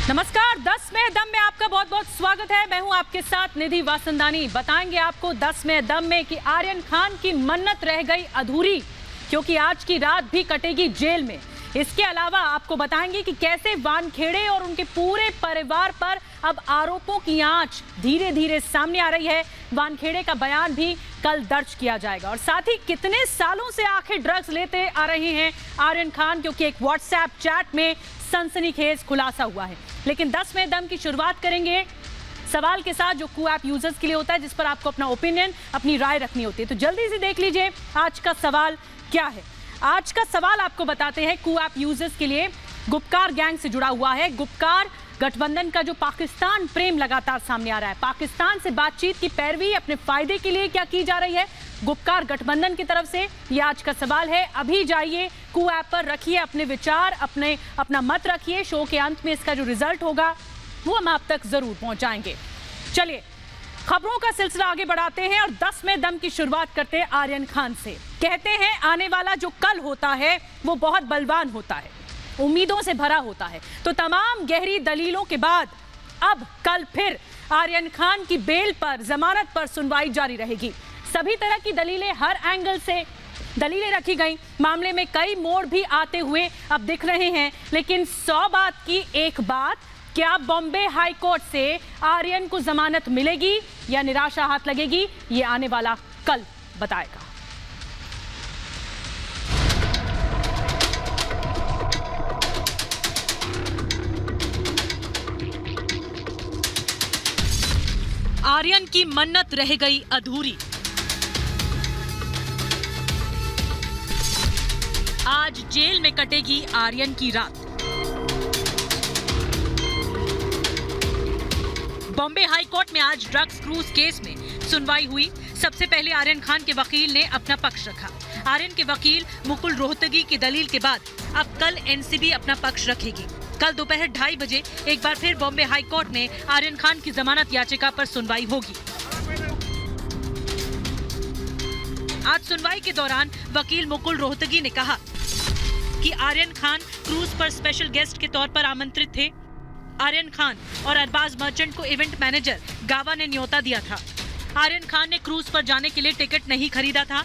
नमस्कार, 10 में दम में आपका बहुत बहुत स्वागत है। मैं हूं आपके साथ निधि वासंदानी। बताएंगे आपको 10 में दम में कि आर्यन खान की मन्नत रह गई अधूरी, क्योंकि आज की रात भी कटेगी जेल में। इसके अलावा आपको बताएंगे कि कैसे वानखेड़े और उनके पूरे परिवार पर अब आरोपों की आंच धीरे धीरे सामने आ रही है। वानखेड़े का बयान भी कल दर्ज किया जाएगा और साथ ही कितने सालों से आखिर ड्रग्स लेते आ रहे हैं आर्यन खान, क्योंकि एक व्हाट्सएप चैट में सनसनीखेज खुलासा हुआ है। लेकिन 10 में दम की शुरुआत करेंगे सवाल के साथ, जो कू ऐप यूजर्स के लिए होता है, जिस पर आपको अपना ओपिनियन, अपनी राय रखनी होती है। तो जल्दी से देख लीजिए आज का सवाल क्या है। आज का सवाल आपको बताते हैं कू ऐप यूजर्स के लिए, गुपकार गैंग से जुड़ा हुआ है। गुपकार गठबंधन का जो पाकिस्तान प्रेम लगातार सामने आ रहा है, पाकिस्तान से बातचीत की पैरवी अपने फायदे के लिए क्या की जा रही है गुपकार गठबंधन की तरफ से, ये आज का सवाल है। अभी जाइए कू ऐप पर, रखिए अपने विचार, अपना मत रखिए। शो के अंत में इसका जो रिजल्ट होगा वो हम आप तक जरूर पहुंचाएंगे। चलिए खबरों का सिलसिला आगे बढ़ाते हैं और 10 में दम की शुरुआत करते हैं आर्यन खान से। कहते हैं आने वाला जो कल होता है वो बहुत बलवान होता है, उम्मीदों से भरा होता है। तो तमाम गहरी दलीलों के बाद अब कल फिर आर्यन खान की बेल पर, जमानत पर सुनवाई जारी रहेगी। सभी तरह की दलीलें, हर एंगल से दलीलें रखी गई। मामले में कई मोड़ भी आते हुए अब दिख रहे हैं। लेकिन 100 बात की एक बात, क्या बॉम्बे हाई कोर्ट से आर्यन को जमानत मिलेगी या निराशा हाथ लगेगी, ये आने वाला कल बताएगा। आर्यन की मन्नत रह गई अधूरी। आज जेल में कटेगी आर्यन की रात। बॉम्बे हाई कोर्ट में आज ड्रग्स क्रूज केस में सुनवाई हुई। सबसे पहले आर्यन खान के वकील ने अपना पक्ष रखा। आर्यन के वकील मुकुल रोहतगी की दलील के बाद अब कल एनसीबी अपना पक्ष रखेगी। कल दोपहर 2:30 बजे एक बार फिर बॉम्बे हाई कोर्ट में आर्यन खान की जमानत याचिका पर सुनवाई होगी। आज सुनवाई के दौरान वकील मुकुल रोहतगी ने कहा कि आर्यन खान क्रूज पर स्पेशल गेस्ट के तौर पर आमंत्रित थे। आर्यन खान और अरबाज मर्चेंट को इवेंट मैनेजर गावा ने न्योता दिया था। आर्यन खान ने क्रूज पर जाने के लिए टिकट नहीं खरीदा था।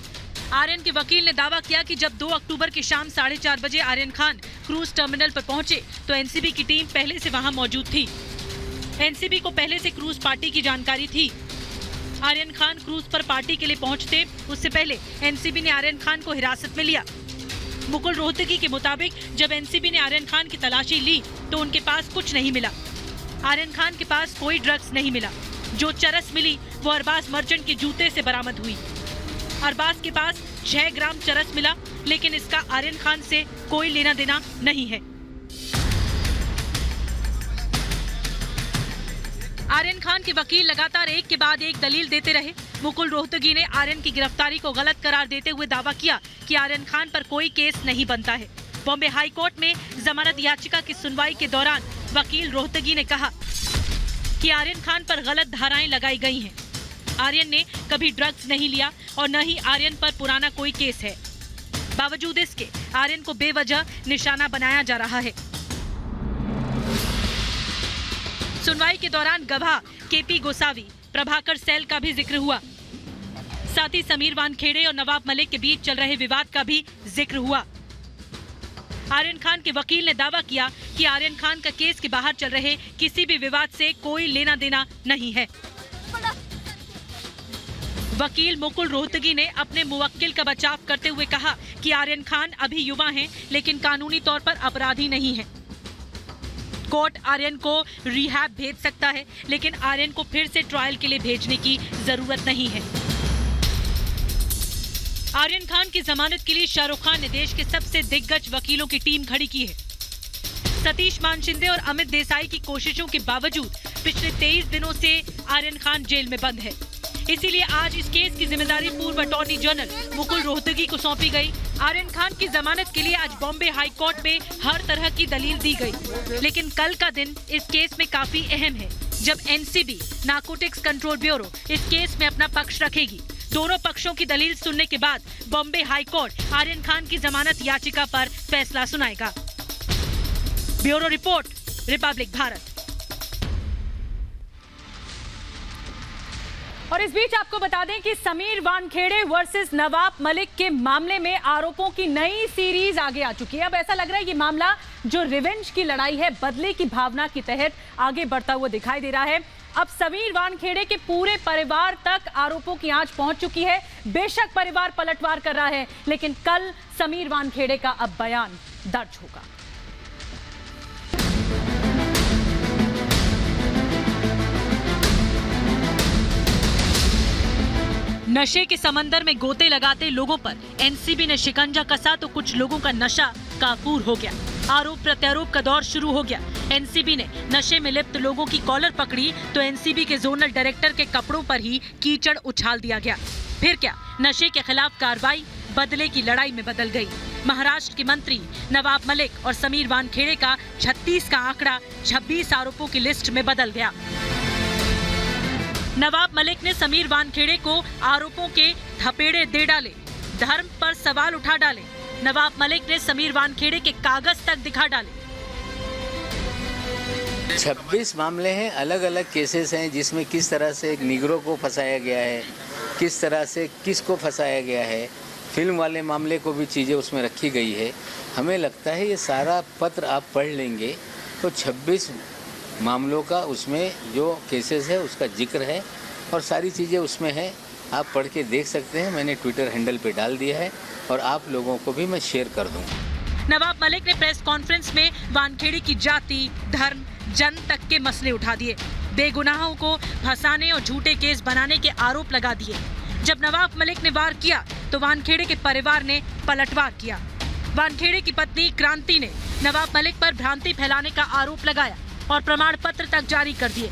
आर्यन के वकील ने दावा किया कि जब 2 अक्टूबर की शाम 4:30 बजे आर्यन खान क्रूज टर्मिनल पर पहुंचे तो एनसीबी की टीम पहले से वहां मौजूद थी। एनसीबी को पहले से क्रूज पार्टी की जानकारी थी। आर्यन खान क्रूज पर पार्टी के लिए पहुंचते उससे पहले एनसीबी ने आर्यन खान को हिरासत में लिया। मुकुल रोहतगी के मुताबिक जब एनसीबी ने आर्यन खान की तलाशी ली तो उनके पास कुछ नहीं मिला। आर्यन खान के पास कोई ड्रग्स नहीं मिला। जो चरस मिली वो अरबाज मर्चेंट के जूते से बरामद हुई। अरबाज के पास 6 ग्राम चरस मिला, लेकिन इसका आर्यन खान से कोई लेना देना नहीं है। आर्यन खान के वकील लगातार एक के बाद एक दलील देते रहे। मुकुल रोहतगी ने आर्यन की गिरफ्तारी को गलत करार देते हुए दावा किया कि आर्यन खान पर कोई केस नहीं बनता है। बॉम्बे हाई कोर्ट में जमानत याचिका की सुनवाई के दौरान वकील रोहतगी ने कहा कि आर्यन खान पर गलत धाराएं लगाई गई हैं। आर्यन ने कभी ड्रग्स नहीं लिया और न ही आर्यन पर पुराना कोई केस है। बावजूद इसके आर्यन को बेवजह निशाना बनाया जा रहा है। सुनवाई के दौरान गवाह केपी गोसावी, प्रभाकर सैल का भी जिक्र हुआ। साथ ही समीर वानखेड़े और नवाब मलिक के बीच चल रहे विवाद का भी जिक्र हुआ। आर्यन खान के वकील ने दावा किया कि आर्यन खान का केस के बाहर चल रहे किसी भी विवाद से कोई लेना देना नहीं है। वकील मुकुल रोहतगी ने अपने मुवक्किल का बचाव करते हुए कहा कि आर्यन खान अभी युवा हैं, लेकिन कानूनी तौर पर अपराधी नहीं है। कोर्ट आर्यन को रिहैब भेज सकता है, लेकिन आर्यन को फिर से ट्रायल के लिए भेजने की जरूरत नहीं है। आर्यन खान की जमानत के लिए शाहरुख खान ने देश के सबसे दिग्गज वकीलों की टीम खड़ी की है। सतीश मानशिंदे और अमित देसाई की कोशिशों के बावजूद पिछले 23 दिनों से आर्यन खान जेल में बंद है। इसीलिए आज इस केस की जिम्मेदारी पूर्व अटॉर्नी जनरल मुकुल रोहतगी को सौंपी गई। आर्यन खान की जमानत के लिए आज बॉम्बे हाई कोर्ट में हर तरह की दलील दी गई। लेकिन कल का दिन इस केस में काफी अहम है, जब एनसीबी, नारकोटिक्स कंट्रोल ब्यूरो इस केस में अपना पक्ष रखेगी। दोनों पक्षों की दलील सुनने के बाद बॉम्बे हाई कोर्ट आर्यन खान की जमानत याचिका पर फैसला सुनाएगा। Bureau report, Republic Bharat. और इस बीच आपको बता दें कि समीर वानखेड़े वर्सेस नवाब मलिक के मामले में आरोपों की नई सीरीज आगे आ चुकी है। अब ऐसा लग रहा है ये मामला जो रिवेंज की लड़ाई है, बदले की भावना के तहत आगे बढ़ता हुआ दिखाई दे रहा है। अब समीर वानखेड़े के पूरे परिवार तक आरोपों की आंच पहुंच चुकी है। बेशक परिवार पलटवार कर रहा है, लेकिन कल समीर वानखेड़े का अब बयान दर्ज होगा। नशे के समंदर में गोते लगाते लोगों पर एनसीबी ने शिकंजा कसा तो कुछ लोगों का नशा काफूर हो गया। आरोप प्रत्यारोप का दौर शुरू हो गया। एनसीबी ने नशे में लिप्त लोगों की कॉलर पकड़ी तो एनसीबी के जोनल डायरेक्टर के कपड़ों पर ही कीचड़ उछाल दिया गया। फिर क्या, नशे के खिलाफ कार्रवाई बदले की लड़ाई में बदल गई। महाराष्ट्र के मंत्री नवाब मलिक और समीर वानखेड़े का 36 का आंकड़ा 26 आरोपों की लिस्ट में बदल गया। नवाब मलिक ने समीर वानखेड़े को आरोपों के थपेड़े दे डाले, धर्म पर सवाल उठा डाले। नवाब मलिक ने समीर वानखेड़े के कागज तक दिखा डाले। 26 मामले हैं, अलग अलग केसेस हैं जिसमें किस तरह से एक निगरों को फंसाया गया है, किस तरह से किसको फंसाया गया है, फिल्म वाले मामले को भी चीज़ें उसमें रखी गई है। हमें लगता है ये सारा पत्र आप पढ़ लेंगे तो 26 मामलों का उसमें जो केसेस है उसका जिक्र है और सारी चीज़ें उसमें है। आप पढ़ के देख सकते हैं। मैंने ट्विटर हैंडल पे डाल दिया है और आप लोगों को भी मैं शेयर कर दूँगा। नवाब मलिक ने प्रेस कॉन्फ्रेंस में वानखेड़े की जाति, धर्म, जन तक के मसले उठा दिए। बेगुनाहों को फंसाने और झूठे केस बनाने के आरोप लगा दिए। जब नवाब मलिक ने वार किया तो वानखेड़े के परिवार ने पलटवार किया। वानखेड़े की पत्नी क्रांति ने नवाब मलिक पर भ्रांति फैलाने का आरोप लगाया और प्रमाण पत्र तक जारी कर दिए।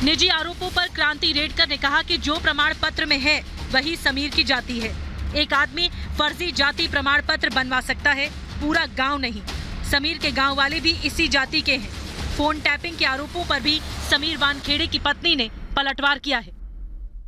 निजी आरोपों पर क्रांति रेडकर ने कहा कि जो प्रमाण पत्र में है वही समीर की जाति है। एक आदमी फर्जी जाति प्रमाण पत्र बनवा सकता है, पूरा गांव नहीं। समीर के गांव वाले भी इसी जाति के हैं। फोन टैपिंग के आरोपों पर भी समीर वानखेड़े की पत्नी ने पलटवार किया है।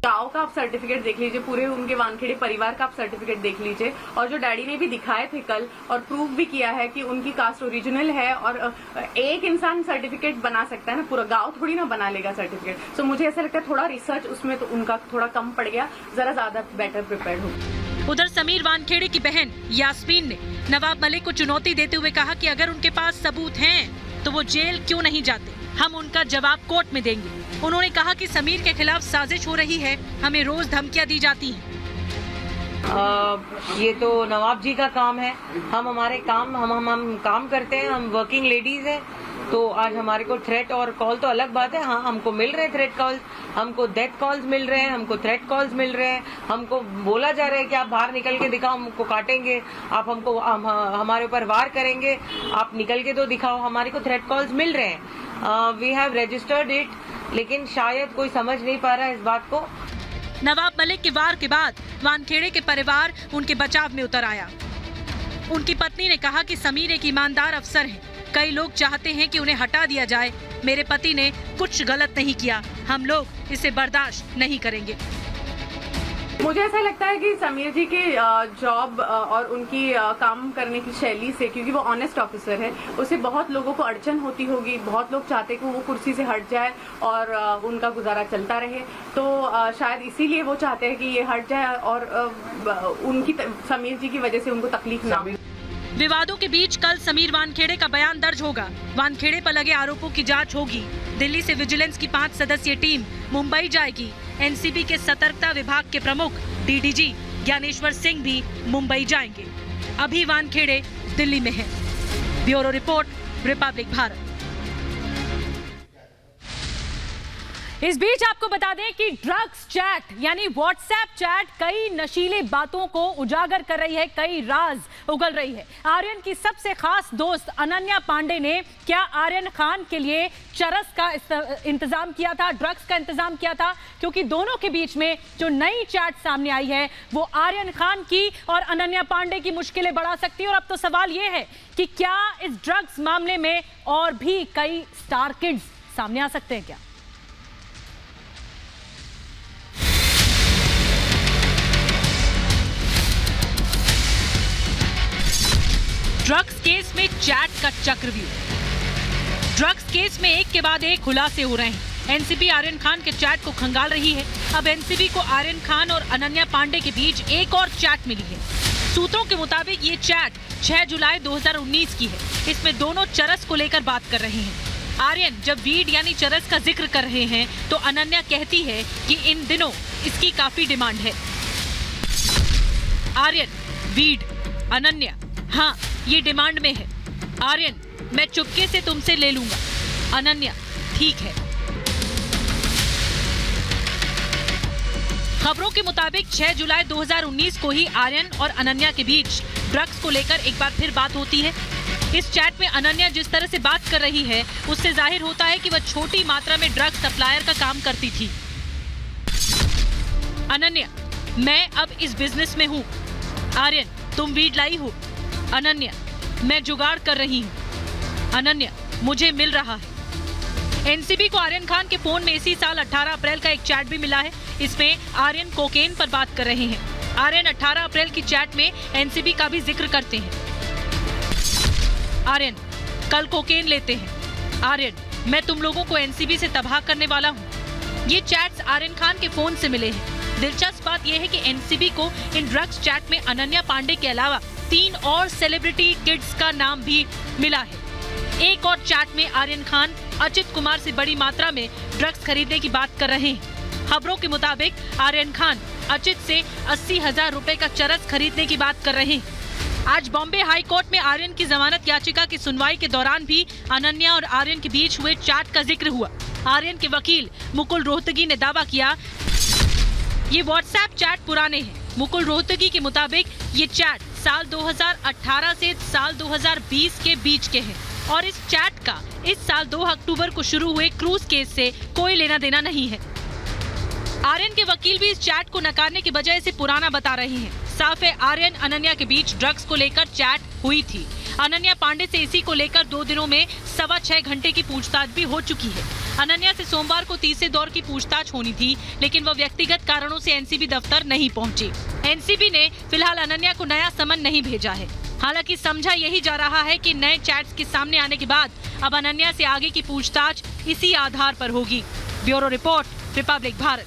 गांव का आप सर्टिफिकेट देख लीजिए, पूरे उनके वानखेड़े परिवार का आप सर्टिफिकेट देख लीजिए, और जो डैडी ने भी दिखाए थे कल और प्रूफ भी किया है कि उनकी कास्ट ओरिजिनल है। और एक इंसान सर्टिफिकेट बना सकता है ना, पूरा गांव थोड़ी ना बना लेगा सर्टिफिकेट। सो मुझे ऐसा लगता है थोड़ा रिसर्च उसमें तो उनका थोड़ा कम पड़ गया, जरा ज्यादा बेटर प्रिपेयर्ड हो। उधर समीर वानखेड़े की बहन यास्मीन ने नवाब मलिक को चुनौती देते हुए कहा कि अगर उनके पास सबूत हैं तो वो जेल क्यों नहीं जाते, हम उनका जवाब कोर्ट में देंगे। उन्होंने कहा कि समीर के खिलाफ साजिश हो रही है, हमें रोज धमकियां दी जाती हैं। ये तो नवाब जी का काम है। हम हमारे काम हम काम करते हैं, हम वर्किंग लेडीज हैं। तो आज हमारे को थ्रेट और कॉल तो अलग बात है। हाँ, हमको मिल रहे हैं थ्रेट कॉल्स, हमको डेथ कॉल्स मिल रहे हैं, हमको थ्रेट कॉल्स मिल रहे हैं। हमको बोला जा रहा है कि आप बाहर निकल के दिखाओ, हमको काटेंगे, आप हमको हमारे ऊपर वार करेंगे, आप निकल के तो दिखाओ। हमारे को थ्रेट कॉल्स मिल रहे हैं। वी हैव रजिस्टर्ड इट, लेकिन शायद कोई समझ नहीं पा रहा है इस बात को। नवाब मलिक के वार के बाद वानखेड़े के परिवार उनके बचाव में उतर आया। उनकी पत्नी ने कहा कि समीर एक ईमानदार अफसर हैं। कई लोग चाहते हैं कि उन्हें हटा दिया जाए। मेरे पति ने कुछ गलत नहीं किया, हम लोग इसे बर्दाश्त नहीं करेंगे। मुझे ऐसा लगता है कि समीर जी के जॉब और उनकी काम करने की शैली से, क्योंकि वो ऑनेस्ट ऑफिसर है, उसे बहुत लोगों को अड़चन होती होगी। बहुत लोग चाहते कि वो कुर्सी से हट जाए और उनका गुजारा चलता रहे। तो शायद इसीलिए वो चाहते हैं कि ये हट जाए और उनकी समीर जी की वजह से उनको तकलीफ ना हो। विवादों के बीच कल समीर वानखेड़े का बयान दर्ज होगा। वानखेड़े पर लगे आरोपों की जांच होगी। दिल्ली से विजिलेंस की 5 सदस्यीय टीम मुंबई जाएगी। एनसीबी के सतर्कता विभाग के प्रमुख डीडीजी ज्ञानेश्वर सिंह भी मुंबई जाएंगे। अभी वानखेड़े दिल्ली में है। Bureau report, Republic Bharat. इस बीच आपको बता दें कि ड्रग्स चैट यानी व्हाट्सएप चैट कई नशीले बातों को उजागर कर रही है, कई राज उगल रही है। आर्यन की सबसे खास दोस्त अनन्या पांडे ने क्या आर्यन खान के लिए चरस का इंतजाम किया था, ड्रग्स का इंतजाम किया था? क्योंकि दोनों के बीच में जो नई चैट सामने आई है वो आर्यन खान की और अनन्या पांडे की मुश्किलें बढ़ा सकती है। और अब तो सवाल ये है कि क्या इस ड्रग्स मामले में और भी कई स्टार किड्स सामने आ सकते हैं क्या? ड्रग्स केस में चैट का चक्रव्यूह। ड्रग्स केस में एक के बाद एक खुलासे हो रहे हैं। एनसीबी आर्यन खान के चैट को खंगाल रही है। अब एनसीबी को आर्यन खान और अनन्या पांडे के बीच एक और चैट मिली है। सूत्रों के मुताबिक ये चैट 6 जुलाई 2019 की है। इसमें दोनों चरस को लेकर बात कर रहे हैं। आर्यन जब वीड यानी चरस का जिक्र कर रहे हैं तो अनन्या कहती है कि इन दिनों इसकी काफी डिमांड है। आर्यन, वीड, अनन्या, हाँ ये डिमांड में है। आर्यन, मैं चुपके से तुमसे ले लूंगा। अनन्या, ठीक है। खबरों के मुताबिक 6 जुलाई 2019 को ही आर्यन और अनन्या के बीच ड्रग्स को लेकर एक बार फिर बात होती है। इस चैट में अनन्या जिस तरह से बात कर रही है उससे जाहिर होता है कि वह छोटी मात्रा में ड्रग्स सप्लायर का काम करती थी। अनन्या, मैं अब इस बिजनेस में हूँ। आर्यन, तुम वीड लाई हो। अनन्या, मैं जुगाड़ कर रही हूँ। अनन्या, मुझे मिल रहा है। एनसीबी को आर्यन खान के फोन में इसी साल 18 अप्रैल का एक चैट भी मिला है। इसमें आर्यन कोकेन पर बात कर रहे हैं। आर्यन 18 अप्रैल की चैट में एनसीबी का भी जिक्र करते हैं। आर्यन, कल कोकेन लेते हैं। आर्यन, मैं तुम लोगों को एनसीबी से तबाह करने वाला हूँ। ये चैट्स आर्यन खान के फोन से मिले हैं। दिलचस्प बात यह है कि एनसीबी को इन ड्रग्स चैट में अनन्या पांडे के अलावा 3 और सेलिब्रिटी किड्स का नाम भी मिला है। एक और चैट में आर्यन खान अचित कुमार से बड़ी मात्रा में ड्रग्स खरीदने की बात कर रहे हैं। खबरों के मुताबिक आर्यन खान अचित से 80,000 रुपए का चरस खरीदने की बात कर रहे हैं। आज बॉम्बे हाई कोर्ट में आर्यन की जमानत याचिका की सुनवाई के दौरान भी अनन्या और आर्यन के बीच हुए चैट का जिक्र हुआ। आर्यन के वकील मुकुल रोहतगी ने दावा किया ये व्हाट्सएप चैट पुराने हैं। मुकुल रोहतगी के मुताबिक ये चैट साल 2018 से साल 2020 के बीच के हैं और इस चैट का इस साल 2 अक्टूबर को शुरू हुए क्रूज केस से कोई लेना देना नहीं है। आर्यन के वकील भी इस चैट को नकारने की बजाय इसे पुराना बता रहे हैं। साफ है आर्यन अनन्या के बीच ड्रग्स को लेकर चैट हुई थी। अनन्या पांडे से इसी को लेकर 2 दिनों में 6.25 घंटे की पूछताछ भी हो चुकी है। अनन्या से सोमवार को तीसरे दौर की पूछताछ होनी थी, लेकिन वह व्यक्तिगत कारणों से एनसीबी दफ्तर नहीं पहुंची। एनसीबी ने फिलहाल अनन्या को नया समन नहीं भेजा है। हालांकि समझा यही जा रहा है कि नए चैट्स के सामने आने के बाद अब अनन्या से आगे की पूछताछ इसी आधार पर होगी। Bureau report, Republic Bharat.